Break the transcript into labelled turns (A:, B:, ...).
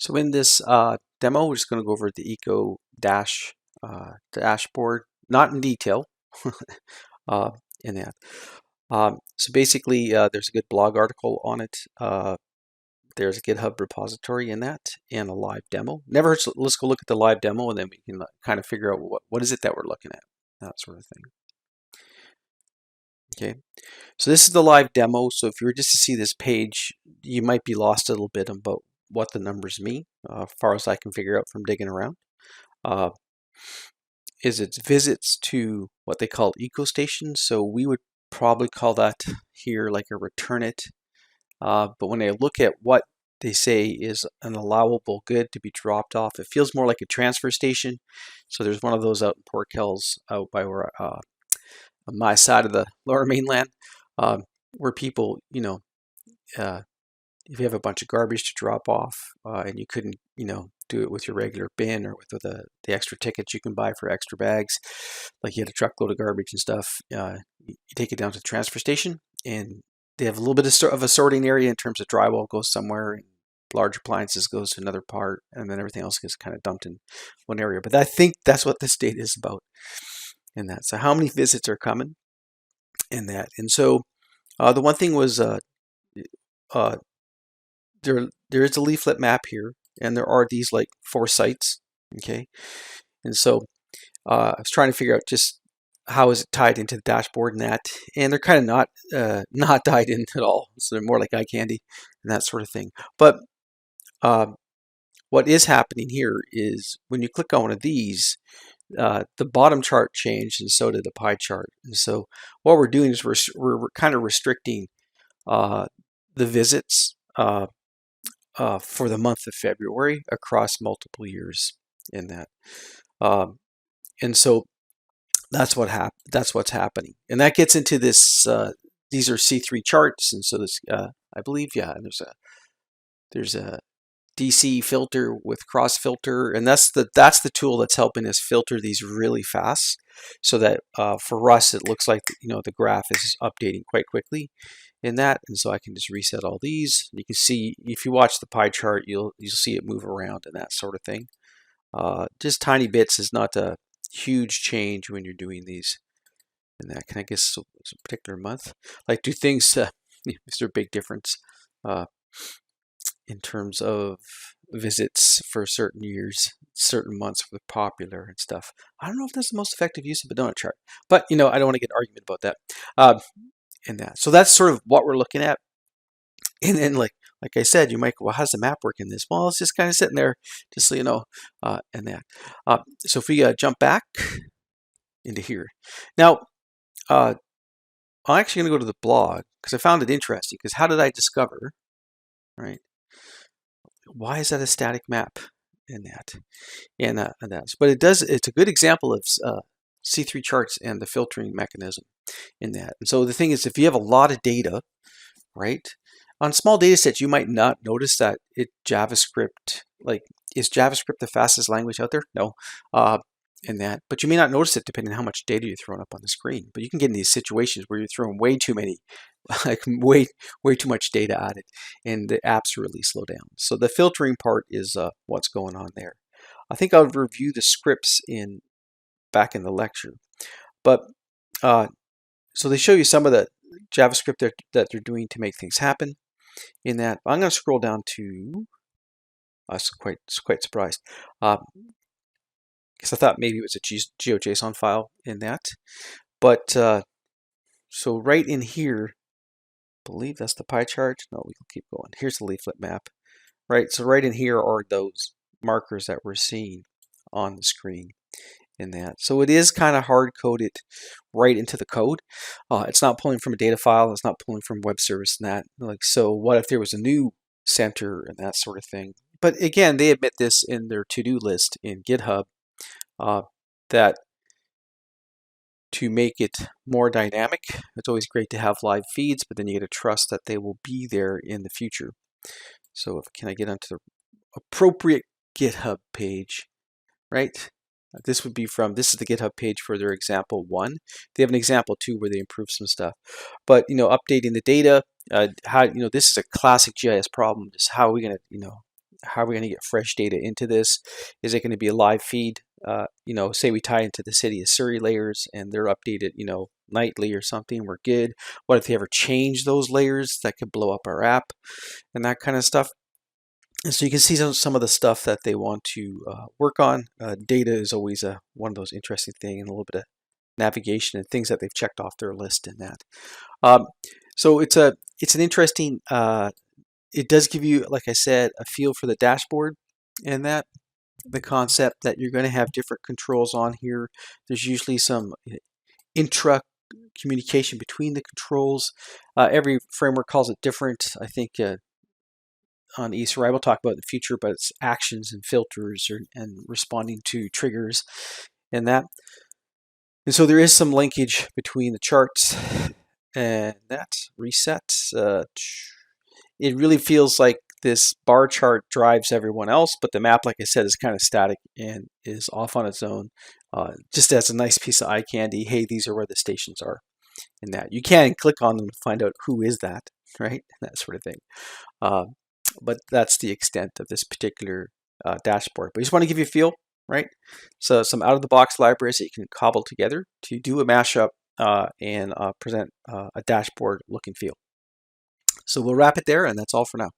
A: So in this demo, we're just going to go over the Eco Dash dashboard, not in detail uh, in that. So basically, there's a good blog article on it. There's a GitHub repository in that and a live demo. Never hurts. Let's go look at the live demo and then we can kind of figure out what is it that we're looking at, that sort of thing. Okay, so this is the live demo. So if you were just to see this page, you might be lost a little bit about what the numbers mean, as far as I can figure out from digging around. Is its visits to what they call eco stations. So we would probably call that here like a return it. But when I look at what they say is an allowable good to be dropped off, it feels more like a transfer station. So there's one of those out in Port Kells, out by where on my side of the Lower Mainland, where people, if you have a bunch of garbage to drop off and you couldn't, do it with your regular bin or with the extra tickets you can buy for extra bags, like you had a truckload of garbage and stuff, you take it down to the transfer station, and they have a little bit of a sorting area in terms of drywall goes somewhere, and large appliances goes to another part, and then everything else gets kind of dumped in one area. But I think that's what this data is about in that. So how many visits are coming in that? And so the one thing was there is a leaflet map here, and there are these like 4 sites, okay? And so I was trying to figure out just how is it tied into the dashboard and that, and they're kind of not tied in at all. So they're more like eye candy and that sort of thing. But what is happening here is when you click on one of these, the bottom chart changed, and so did the pie chart. And so what we're doing is we're kind of restricting the visits for the month of February across multiple years in that. And so that's what's happening. And that gets into this, these are C3 charts. And so this, I believe, yeah, there's a DC filter with cross filter, and that's the tool that's helping us filter these really fast, so that for us it looks like the graph is updating quite quickly in that. And so I can just reset all these. You can see, if you watch the pie chart, you'll see it move around and that sort of thing. Just tiny bits is not a huge change when you're doing these. And that can, I guess, it's a particular month. Like, do things, is there a big difference in terms of visits for certain years, certain months were popular and stuff? I don't know if that's the most effective use of a donut chart, but I don't want to get an argument about that. In that, so that's sort of what we're looking at. And then, like I said, you might go, well, how's the map work in this? Well, it's just kind of sitting there, just so you know, and that. So if we jump back into here, now I'm actually going to go to the blog because I found it interesting. Because how did I discover, right? Why is that a static map in that? And that. But it's a good example of C3 charts and the filtering mechanism in that. And so the thing is, if you have a lot of data, right, on small data sets, you might not notice that JavaScript, like, is JavaScript the fastest language out there? No. In that, but you may not notice it depending on how much data you're throwing up on the screen. But you can get in these situations where you're throwing way too many, like way too much data at it, and the apps really slow down. So the filtering part is what's going on there. I think I'll review the scripts back in the lecture, but so they show you some of the JavaScript that they're doing to make things happen in that. I'm going to scroll down to, I was quite surprised, because I thought maybe it was a GeoJSON file in that. But so right in here, I believe that's the pie chart. No, we can keep going. Here's the leaflet map, right? So right in here are those markers that we're seeing on the screen in that. So it is kind of hard coded right into the code. It's not pulling from a data file. It's not pulling from web service and that. Like, so what if there was a new center and that sort of thing? But again, they admit this in their to-do list in GitHub, that to make it more dynamic, it's always great to have live feeds, but then you got to trust that they will be there in the future. So can I get onto the appropriate GitHub page, right? This is the GitHub page for their example 1. They have an example 2 where they improve some stuff. But, updating the data, this is a classic GIS problem. Just how are we going to, how are we going to get fresh data into this? Is it going to be a live feed? Say we tie into the City of Surrey layers and they're updated, nightly or something, we're good. What if they ever change those layers? That could blow up our app and that kind of stuff. And so you can see some of the stuff that they want to work on. Data is always one of those interesting things, and a little bit of navigation and things that they've checked off their list in that. So it's an interesting. It does give you, like I said, a feel for the dashboard, and that the concept that you're going to have different controls on here. There's usually some intra communication between the controls. Every framework calls it different. I think on Ethereum, we'll talk about in the future, but it's actions and filters and responding to triggers and that. And so there is some linkage between the charts and that. Reset. It really feels like this bar chart drives everyone else, but the map, like I said, is kind of static and is off on its own. Just as a nice piece of eye candy, hey, these are where the stations are. And that you can click on them to find out who is that, right? That sort of thing. But that's the extent of this particular dashboard. But I just want to give you a feel, right? So some out-of-the-box libraries that you can cobble together to do a mashup and present a dashboard look and feel. So we'll wrap it there, and that's all for now.